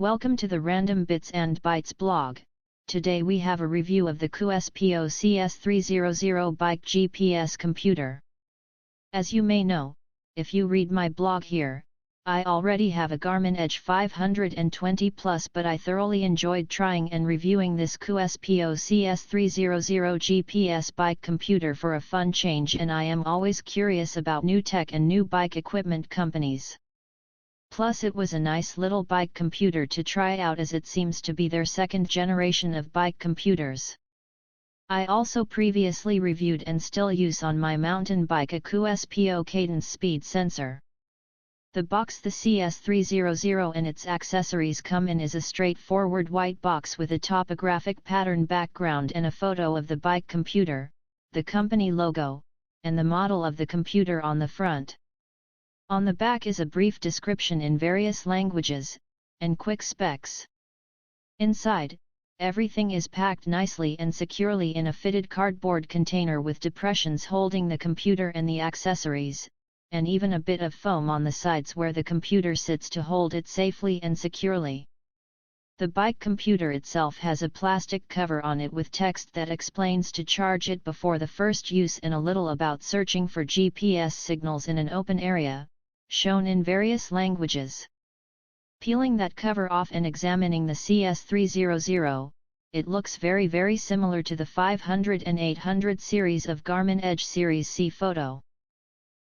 Welcome to the Random Bits and Bytes blog. Today we have a review of the CooSpo CS300 bike GPS computer. As you may know, if you read my blog here, I already have a Garmin Edge 520 Plus, but I thoroughly enjoyed trying and reviewing this CooSpo CS300 GPS bike computer for a fun change, and I am always curious about new tech and new bike equipment companies. Plus it was a nice little bike computer to try out, as it seems to be their second generation of bike computers. I also previously reviewed and still use on my mountain bike a CooSpo cadence speed sensor. The box the CS300 and its accessories come in is a straightforward white box with a topographic pattern background and a photo of the bike computer, the company logo, and the model of the computer on the front. On the back is a brief description in various languages, and quick specs. Inside, everything is packed nicely and securely in a fitted cardboard container with depressions holding the computer and the accessories, and even a bit of foam on the sides where the computer sits to hold it safely and securely. The bike computer itself has a plastic cover on it with text that explains to charge it before the first use and a little about searching for GPS signals in an open area, shown in various languages. Peeling that cover off and examining the CS300, it looks very similar to the 500 and 800 series of Garmin Edge Series C photo.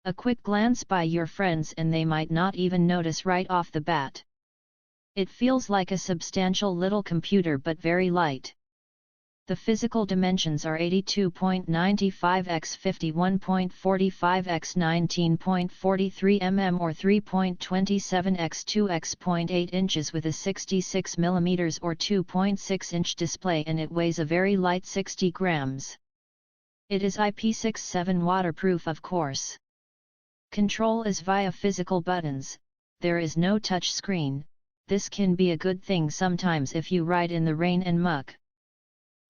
A quick glance by your friends and they might not even notice right off the bat. It feels like a substantial little computer but very light. The physical dimensions are 82.95 x 51.45 x 19.43 mm or 3.27 x 2 x 0.8 inches with a 66 mm or 2.6 inch display, and it weighs a very light 60 grams. It is IP67 waterproof, of course. Control is via physical buttons. There is no touch screen. This can be a good thing sometimes if you ride in the rain and muck.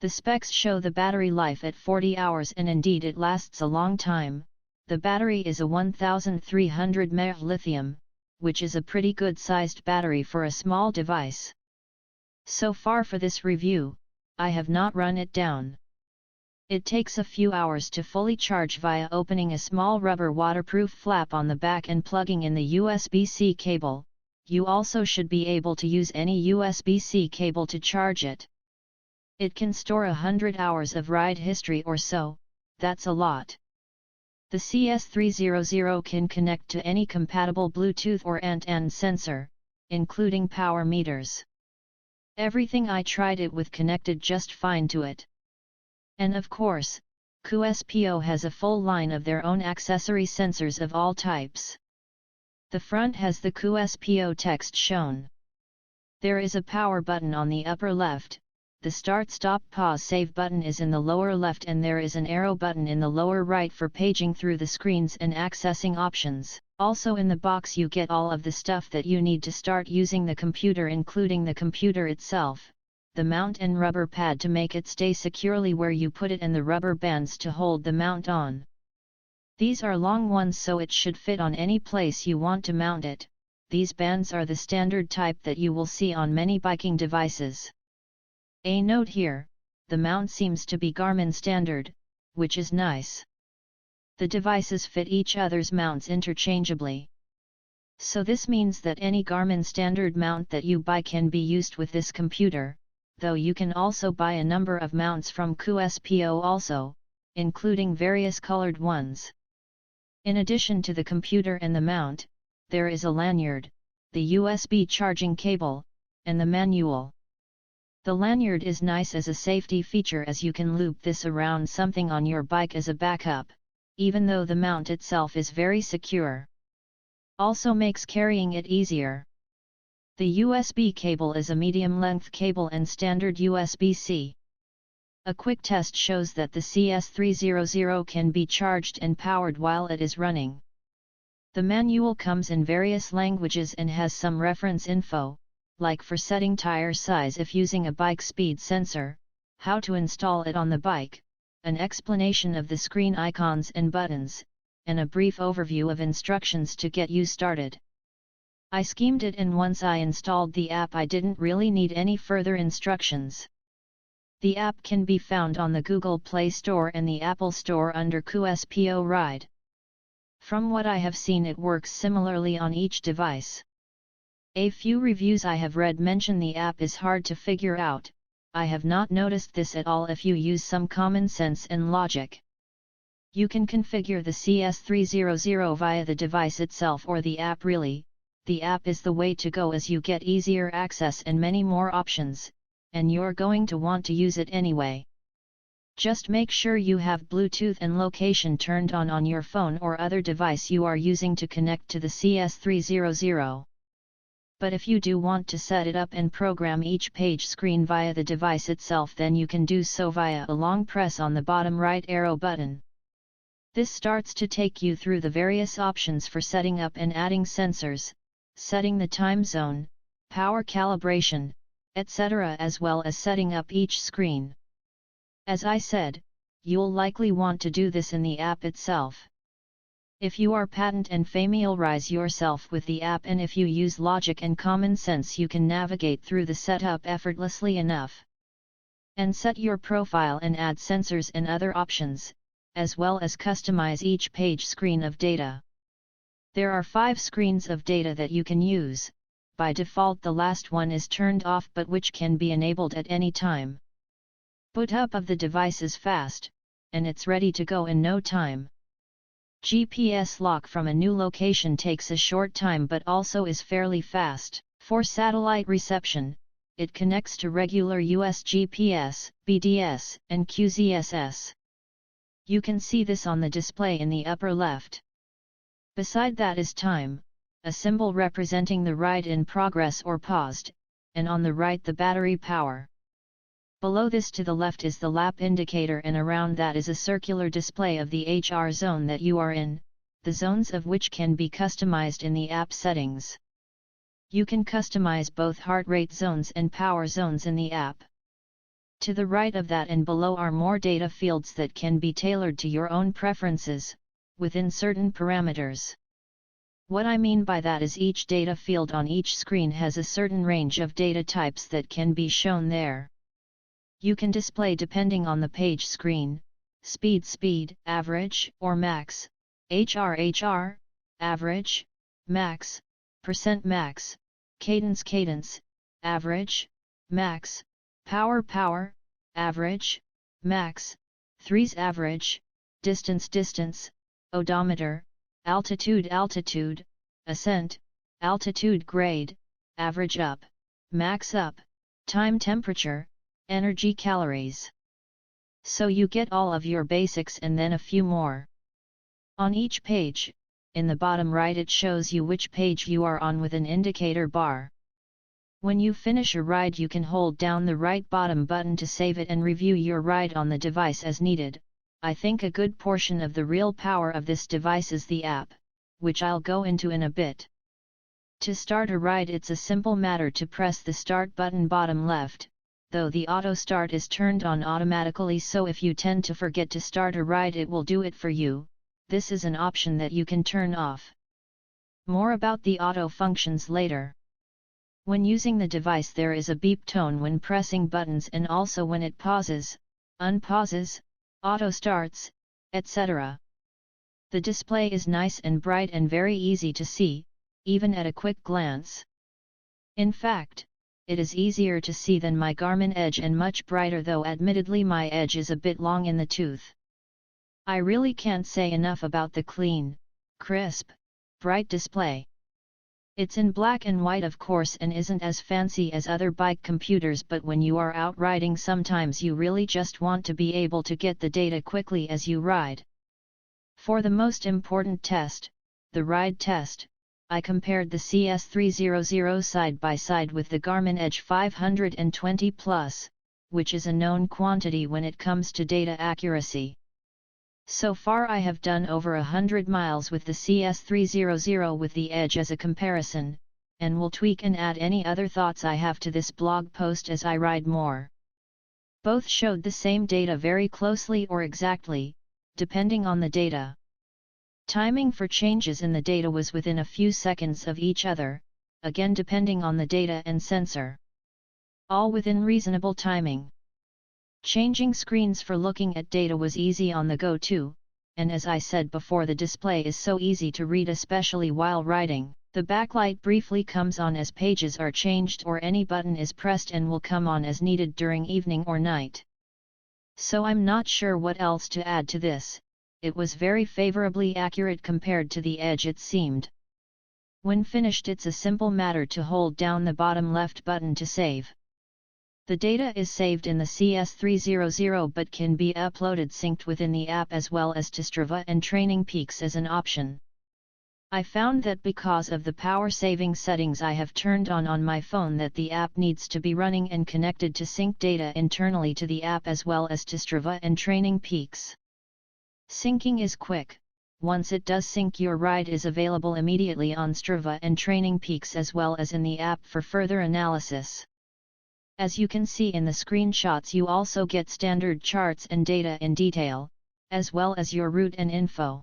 The specs show the battery life at 40 hours, and indeed it lasts a long time. The battery is a 1300 mAh lithium, which is a pretty good sized battery for a small device. So far for this review, I have not run it down. It takes a few hours to fully charge via opening a small rubber waterproof flap on the back and plugging in the USB-C cable. You also should be able to use any USB-C cable to charge it. It can store 100 hours of ride history or so. That's a lot. The CS300 can connect to any compatible Bluetooth or end-to-end sensor, including power meters. Everything I tried it with connected just fine to it. And of course, CooSpo has a full line of their own accessory sensors of all types. The front has the CooSpo text shown. There is a power button on the upper left. The start, stop, pause, save button is in the lower left, and there is an arrow button in the lower right for paging through the screens and accessing options. Also in the box you get all of the stuff that you need to start using the computer, including the computer itself, the mount and rubber pad to make it stay securely where you put it, and the rubber bands to hold the mount on. These are long ones, so it should fit on any place you want to mount it. These bands are the standard type that you will see on many biking devices. A note here, the mount seems to be Garmin standard, which is nice. The devices fit each other's mounts interchangeably. So this means that any Garmin standard mount that you buy can be used with this computer, though you can also buy a number of mounts from CooSpo also, including various colored ones. In addition to the computer and the mount, there is a lanyard, the USB charging cable, and the manual. The lanyard is nice as a safety feature, as you can loop this around something on your bike as a backup, even though the mount itself is very secure. Also makes carrying it easier. The USB cable is a medium-length cable and standard USB-C. A quick test shows that the CS300 can be charged and powered while it is running. The manual comes in various languages and has some reference info, like for setting tire size if using a bike speed sensor, how to install it on the bike, an explanation of the screen icons and buttons, and a brief overview of instructions to get you started. I schemed it, and once I installed the app I didn't really need any further instructions. The app can be found on the Google Play Store and the Apple Store under CooSpo Ride. From what I have seen, it works similarly on each device. A few reviews I have read mention the app is hard to figure out. I have not noticed this at all if you use some common sense and logic. You can configure the CS300 via the device itself or the app. Really, the app is the way to go as you get easier access and many more options, and you're going to want to use it anyway. Just make sure you have Bluetooth and location turned on your phone or other device you are using to connect to the CS300. But if you do want to set it up and program each page screen via the device itself, then you can do so via a long press on the bottom right arrow button. This starts to take you through the various options for setting up and adding sensors, setting the time zone, power calibration, etc., as well as setting up each screen. As I said, you'll likely want to do this in the app itself. If you are patent and familiarize yourself with the app, and if you use logic and common sense, you can navigate through the setup effortlessly enough. And set your profile and add sensors and other options, as well as customize each page screen of data. There are 5 screens of data that you can use. By default the last one is turned off, but which can be enabled at any time. Boot up of the device is fast, and it's ready to go in no time. GPS lock from a new location takes a short time but also is fairly fast. For satellite reception, it connects to regular US GPS, BDS, and QZSS. You can see this on the display in the upper left. Beside that is time, a symbol representing the ride in progress or paused, and on the right the battery power. Below this to the left is the lap indicator, and around that is a circular display of the HR zone that you are in, the zones of which can be customized in the app settings. You can customize both heart rate zones and power zones in the app. To the right of that and below are more data fields that can be tailored to your own preferences, within certain parameters. What I mean by that is each data field on each screen has a certain range of data types that can be shown there. You can display depending on the page screen, speed, average, or max, HR, average, max, %max, cadence, average, max, power, average, max, threes average, distance, odometer, altitude, ascent, altitude grade, average up, max up, time temperature, energy calories. So you get all of your basics and then a few more. On each page, in the bottom right it shows you which page you are on with an indicator bar. When you finish a ride you can hold down the right bottom button to save it and review your ride on the device as needed. I think a good portion of the real power of this device is the app, which I'll go into in a bit. To start a ride it's a simple matter to press the start button bottom left, though the auto start is turned on automatically, so if you tend to forget to start a ride it will do it for you. This is an option that you can turn off. More about the auto functions later. When using the device there is a beep tone when pressing buttons and also when it pauses, unpauses, auto starts, etc. The display is nice and bright and very easy to see, even at a quick glance. In fact, it is easier to see than my Garmin Edge and much brighter, though admittedly my Edge is a bit long in the tooth. I really can't say enough about the clean, crisp, bright display. It's in black and white of course and isn't as fancy as other bike computers, but when you are out riding sometimes you really just want to be able to get the data quickly as you ride. For the most important test, the ride test, I compared the CS300 side by side with the Garmin Edge 520 Plus, which is a known quantity when it comes to data accuracy. So far I have done over 100 miles with the CS300 with the Edge as a comparison, and will tweak and add any other thoughts I have to this blog post as I ride more. Both showed the same data very closely or exactly, depending on the data. Timing for changes in the data was within a few seconds of each other, again depending on the data and sensor. All within reasonable timing. Changing screens for looking at data was easy on the go too, and as I said before, the display is so easy to read, especially while writing. The backlight briefly comes on as pages are changed or any button is pressed and will come on as needed during evening or night. So I'm not sure what else to add to this. It was very favorably accurate compared to the Edge, it seemed. When finished, it's a simple matter to hold down the bottom left button to save. The data is saved in the CS300 but can be uploaded synced within the app as well as to Strava and Training Peaks as an option. I found that because of the power saving settings I have turned on my phone, that the app needs to be running and connected to sync data internally to the app as well as to Strava and Training Peaks. Syncing is quick. Once it does sync, your ride is available immediately on Strava and Training Peaks as well as in the app for further analysis. As you can see in the screenshots, you also get standard charts and data in detail, as well as your route and info.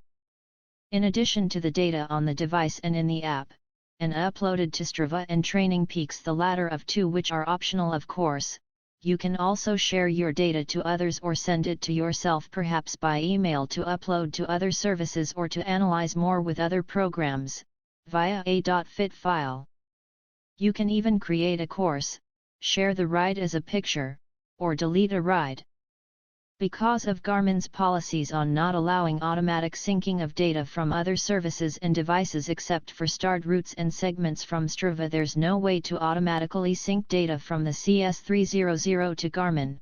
In addition to the data on the device and in the app, and uploaded to Strava and Training Peaks, the latter of two which are optional of course, you can also share your data to others or send it to yourself, perhaps by email, to upload to other services or to analyze more with other programs, via a .fit file. You can even create a course, share the ride as a picture, or delete a ride. Because of Garmin's policies on not allowing automatic syncing of data from other services and devices except for starred routes and segments from Strava, there's no way to automatically sync data from the CS300 to Garmin.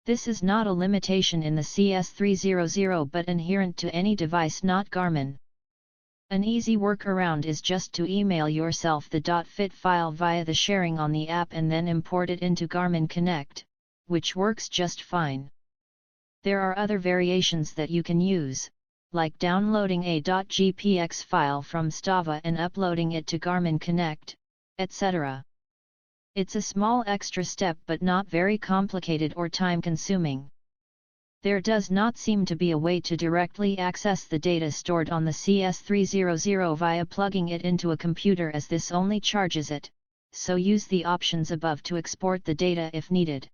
This is not a limitation in the CS300 but inherent to any device not Garmin. An easy workaround is just to email yourself the .fit file via the sharing on the app and then import it into Garmin Connect, which works just fine. There are other variations that you can use, like downloading a .gpx file from Strava and uploading it to Garmin Connect, etc. It's a small extra step but not very complicated or time-consuming. There does not seem to be a way to directly access the data stored on the CS300 via plugging it into a computer, as this only charges it, so use the options above to export the data if needed.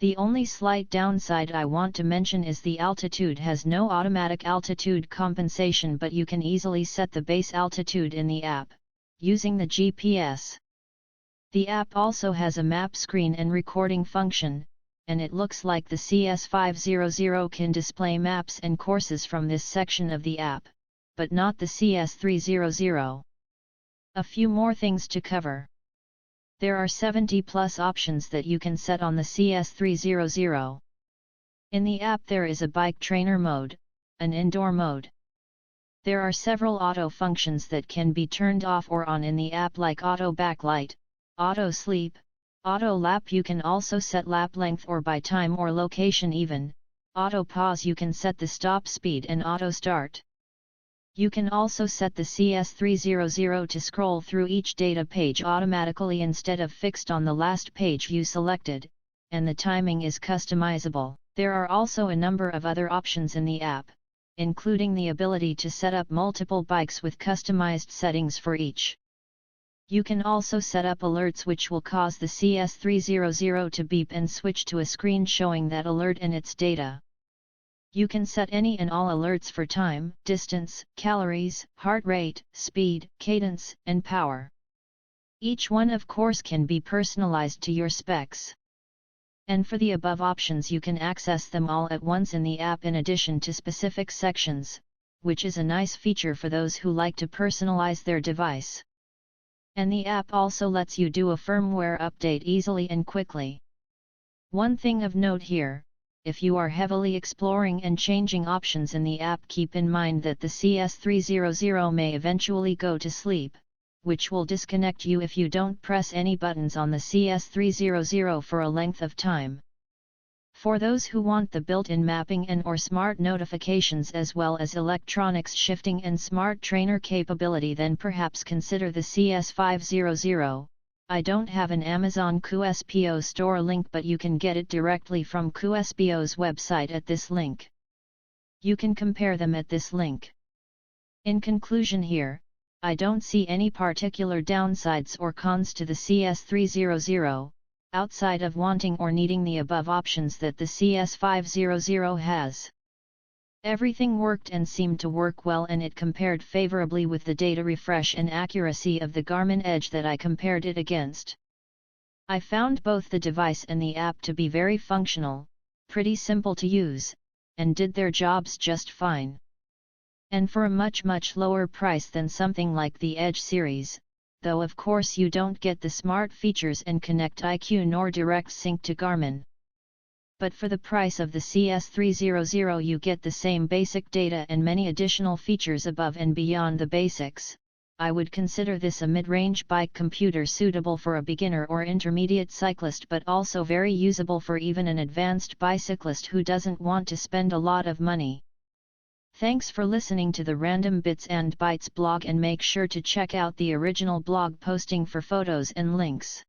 The only slight downside I want to mention is the altitude has no automatic altitude compensation, but you can easily set the base altitude in the app, using the GPS. The app also has a map screen and recording function, and it looks like the CS500 can display maps and courses from this section of the app, but not the CS300. A few more things to cover. There are 70 plus options that you can set on the CS300. In the app there is a bike trainer mode, an indoor mode. There are several auto functions that can be turned off or on in the app, like auto backlight, auto sleep, auto lap. You can also set lap length or by time or location even, auto pause. You can set the stop speed and auto start. You can also set the CS300 to scroll through each data page automatically instead of fixed on the last page you selected, and the timing is customizable. There are also a number of other options in the app, including the ability to set up multiple bikes with customized settings for each. You can also set up alerts which will cause the CS300 to beep and switch to a screen showing that alert and its data. You can set any and all alerts for time, distance, calories, heart rate, speed, cadence, and power. Each one of course can be personalized to your specs. And for the above options you can access them all at once in the app in addition to specific sections, which is a nice feature for those who like to personalize their device. And the app also lets you do a firmware update easily and quickly. One thing of note here: if you are heavily exploring and changing options in the app, keep in mind that the CS300 may eventually go to sleep, which will disconnect you if you don't press any buttons on the CS300 for a length of time. For those who want the built-in mapping and or smart notifications as well as electronics shifting and smart trainer capability, then perhaps consider the CS500. I don't have an Amazon CooSpo store link, but you can get it directly from CooSpo's website at this link. You can compare them at this link. In conclusion here, I don't see any particular downsides or cons to the CS300, outside of wanting or needing the above options that the CS500 has. Everything worked and seemed to work well, and it compared favorably with the data refresh and accuracy of the Garmin Edge that I compared it against. I found both the device and the app to be very functional, pretty simple to use, and did their jobs just fine. And for a much lower price than something like the Edge series, though of course you don't get the smart features and Connect IQ nor direct sync to Garmin. But for the price of the CS300 you get the same basic data and many additional features above and beyond the basics. I would consider this a mid-range bike computer suitable for a beginner or intermediate cyclist, but also very usable for even an advanced bicyclist who doesn't want to spend a lot of money. Thanks for listening to the Random Bits and Bytes blog, and make sure to check out the original blog posting for photos and links.